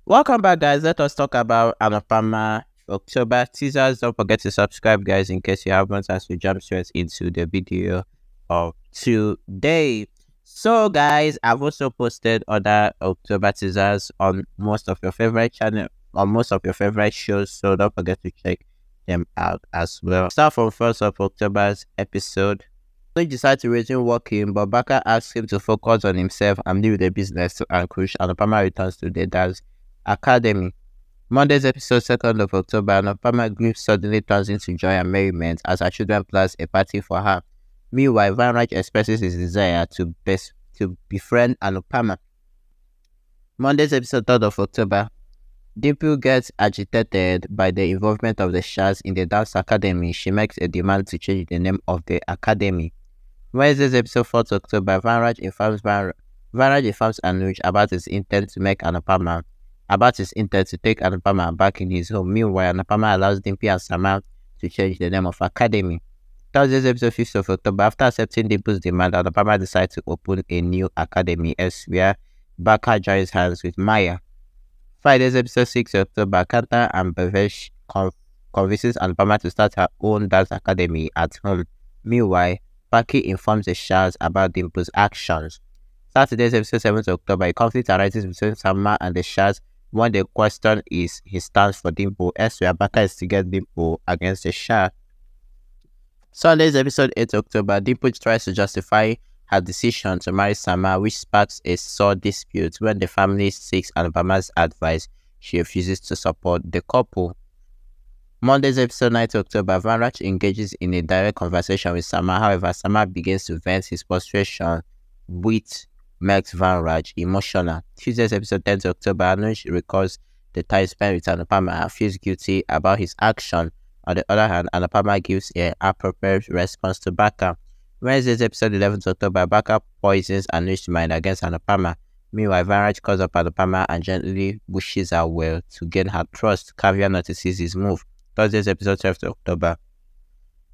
Welcome back, guys. Let us talk about Anupama October teasers. Don't forget to subscribe, guys, in case you haven't, as we jump straight into the video of today. So, guys, I've also posted other October teasers on most of your favorite channel, on most of your favorite shows. So don't forget to check them out as well. Start from 1st of October's episode. He decided to resume working, but Baka asked him to focus on himself and leave the business to Ankush. Anupama returns to the dance academy. Monday's episode, 2nd of October, Anupama grief suddenly turns into joy and merriment as her children plan a party for her. Meanwhile, Vanraj expresses his desire to befriend Anupama. Monday's episode, 3rd of October, Dimple gets agitated by the involvement of the Shahs in the dance academy. She makes a demand to change the name of the academy. Wednesday's episode, 4th October, Vanraj informs Anuj about his intent to take Anupama back in his home. Meanwhile, Anupama allows Dimpy and Sama to change the name of academy. Thursday's episode, 5th of October, after accepting Dimple's demand, Anupama decides to open a new academy elsewhere. Baka joins hands with Maya. Friday's episode, 6th of October, Kanta and Bhavesh convinces Anupama to start her own dance academy at home. Meanwhile, Paki informs the Shahs about Dimple's actions. Saturday's episode, 7th of October, a conflict arises between Sama and the Shahs when the question is his stance for Dimple. Elsewhere, Baka is to get Dimple against the Shah. Sunday's episode, 8th October, Dimple tries to justify her decision to marry Sama, which sparks a sore dispute. When the family seeks Anupama's advice, she refuses to support the couple. Monday's episode, 9th October, Vanraj engages in a direct conversation with Sama. However, Sama begins to vent his frustration, which makes Vanraj emotional. Tuesday's episode, 10th October, Anuj recalls the time spent with Anupama and feels guilty about his action. On the other hand, Anupama gives an appropriate response to Baka. Wednesday's episode, 11th October, Baka poisons Anuj's mind against Anupama. Meanwhile, Vanraj calls up Anupama and gently wishes her well to gain her trust. Kavya notices his move. Thursday's episode, 12th October,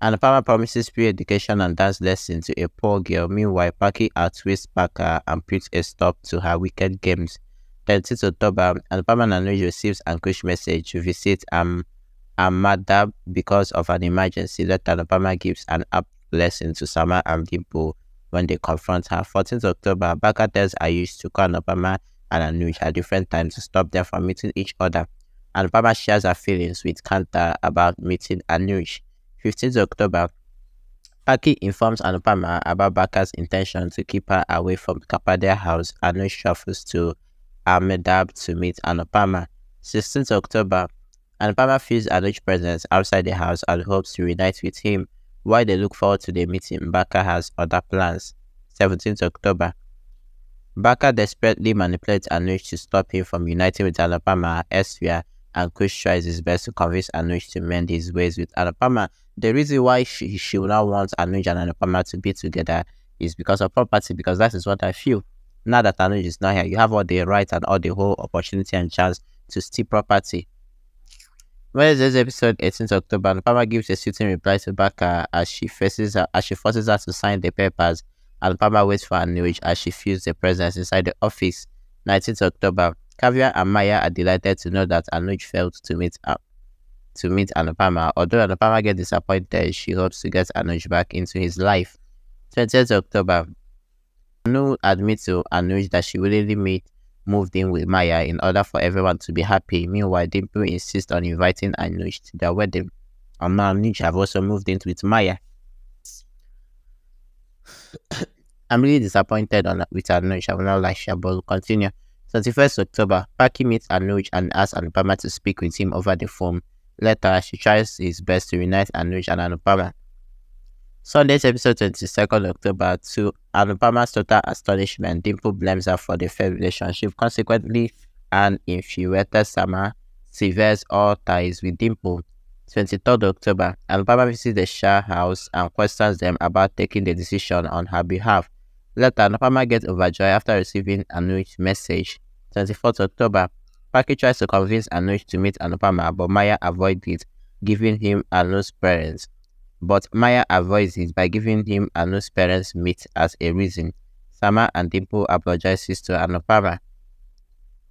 Anupama promises free education and dance lessons to a poor girl. Meanwhile, Paki outwits Baka and puts a stop to her wicked games. 13th October, Anupama and Anuj receives Ankush's message to visit Amadab because of an emergency. That Anupama gives an up lesson to Sama and Dimple when they confront her. 14th October, Baka tells Ayush to call Anupama and Anuj at different times to stop them from meeting each other. Anupama shares her feelings with Kanta about meeting Anuj. 15th October, Paki informs Anupama about Baka's intention to keep her away from Kapadia house. Anuj shuffles to Ahmedab to meet Anupama. 16th October, Anupama feels Anuj's presence outside the house and hopes to reunite with him. While they look forward to the meeting, Baka has other plans. 17th October, Baka desperately manipulates Anuj to stop him from uniting with Anupama elsewhere, and Kush tries his best to convince Anuj to mend his ways with Anupama. The reason why she will not want Anuj and Anupama to be together is because of property, because that is what I feel. Now that Anuj is not here, you have all the right and all the whole opportunity and chance to steal property. Wednesday's episode, 18th October, Anupama gives a soothing reply to Baka as she forces her to sign the papers. Anupama waits for Anuj as she feels the presence inside the office. 19th October, Kavya and Maya are delighted to know that Anuj failed to meet Anupama. Although Anupama gets disappointed, she hopes to get Anuj back into his life. 20th October, Anu admits to Anuj that she willingly moved in with Maya in order for everyone to be happy. Meanwhile, Dimple insists on inviting Anuj to their wedding. And now Anuj have also moved in with Maya. I'm really disappointed with Anuj. I will not lie, but we'll continue. 21st October, Paki meets Anuj and asks Anupama to speak with him over the phone. Later, she tries his best to reunite Anuj and Anupama. Sunday's episode, 22nd October, to Anupama's total astonishment, Dimple blames her for the failed relationship. Consequently, an infuriated Sama severs all ties with Dimple. 23rd October, Anupama visits the Shah house and questions them about taking the decision on her behalf. Later, Anupama gets overjoyed after receiving Anuj's message. 24th October, Paki tries to convince Anuj to meet Anupama, but Maya avoids it, giving him Anuj's parents. But Maya avoids it by giving him Anuj's parents meet as a reason. Sama and Dimple apologizes to Anupama.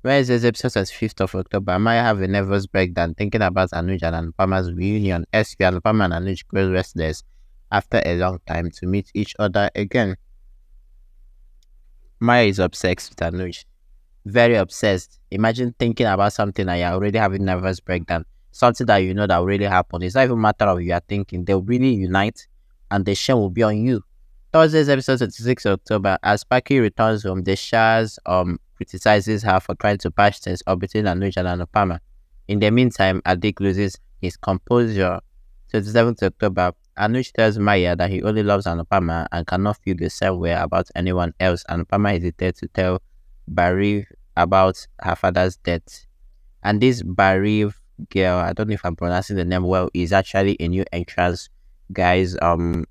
Wednesday's episode is 5th of October. Maya have a nervous breakdown thinking about Anuj and Anupama's reunion. SQ Anupama and Anuj grow restless after a long time to meet each other again. Maya is obsessed with Anuj. Very obsessed. Imagine thinking about something and you're already having nervous breakdown. Something that you know that will really happen. It's not even a matter of you are thinking. They'll really unite and the shame will be on you. Thursday's episode 26 October. As Paki returns home, the Shaz criticizes her for trying to patch things up between Anuj and Anupama. In the meantime, Adik loses his composure. 27th October. Anuj tells Maya that he only loves Anupama and cannot feel the same way about anyone else. Anupama hesitates to tell Bariv about her father's death. And this Bariv girl, I don't know if I'm pronouncing the name well, is actually a new entrance, guys. And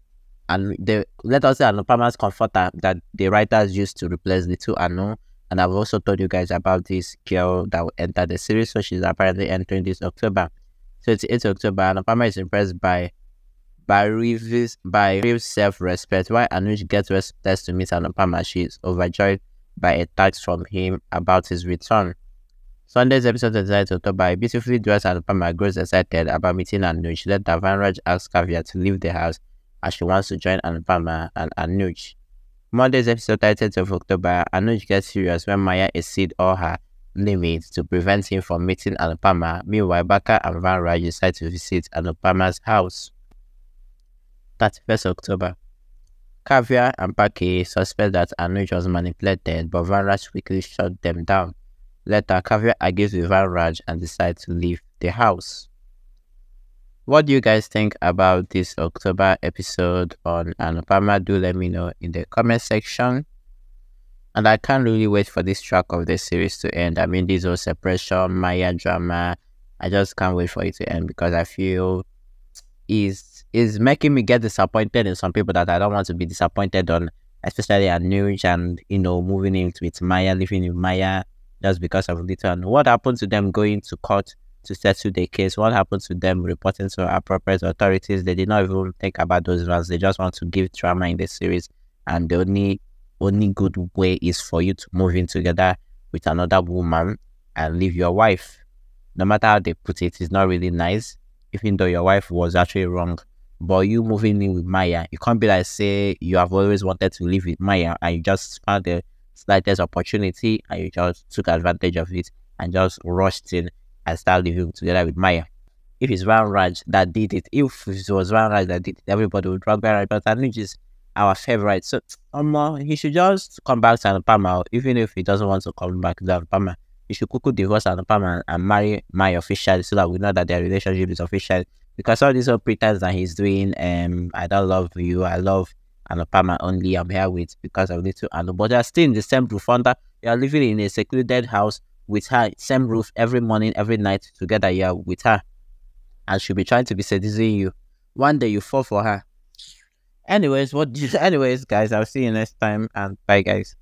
let us say Anupama's comforter that the writers used to replace the two Anu. And I've also told you guys about this girl that will enter the series, so she's apparently entering this October. So it's 8th October, Anupama is impressed by Riv's self-respect. While Anuj gets restless to meet Anupama, she is overjoyed by a text from him about his return. Sunday's episode 29th October, a beautifully dressed Anupama grows excited about meeting Anuj. Later, Vanraj asks Kavya to leave the house as she wants to join Anupama and Anuj. Monday's episode 30th of October, Anuj gets serious when Maya exceeds all her limits to prevent him from meeting Anupama. Meanwhile, Baka and Vanraj decide to visit Anupama's house. 31st October. Kavya and Paki suspect that Anuj was manipulated, but Vanraj quickly shut them down. Later, Kavya argues with Vanraj and decides to leave the house. What do you guys think about this October episode on Anupama? Do let me know in the comment section. And I can't really wait for this track of the series to end. I mean, this whole separation, Maya drama, I just can't wait for it to end because I feel is making me get disappointed in some people that I don't want to be disappointed on, especially Anuj and, moving in with Maya, living with Maya just because of little. And what happened to them going to court to settle the case? What happened to them reporting to appropriate authorities? They did not even think about those ones. They just want to give drama in the series, and the only good way is for you to move in together with another woman and leave your wife. No matter how they put it, it's not really nice, even though your wife was actually wrong. But you moving in with Maya, you can't be like, say you have always wanted to live with Maya and you just found the slightest opportunity and you just took advantage of it and just rushed in and start living together with Maya. If it's Vanraj that did it, if it was Vanraj that did it, everybody would drag Vanraj, but Anuj is our favorite. So he should just come back to Anupama, even if he doesn't want to come back to Anupama. He should quickly divorce Anupama and marry Maya officially so that we know that their relationship is official. Because all these whole pretense that he's doing, I don't love you, I love Anupama only, I'm here with because of little Anu. But they're still in the same roof under. You are living in a secluded house with her, same roof every morning, every night together. You are with her, and she'll be trying to be seducing you. One day you fall for her. Anyways, guys, I'll see you next time, and bye, guys.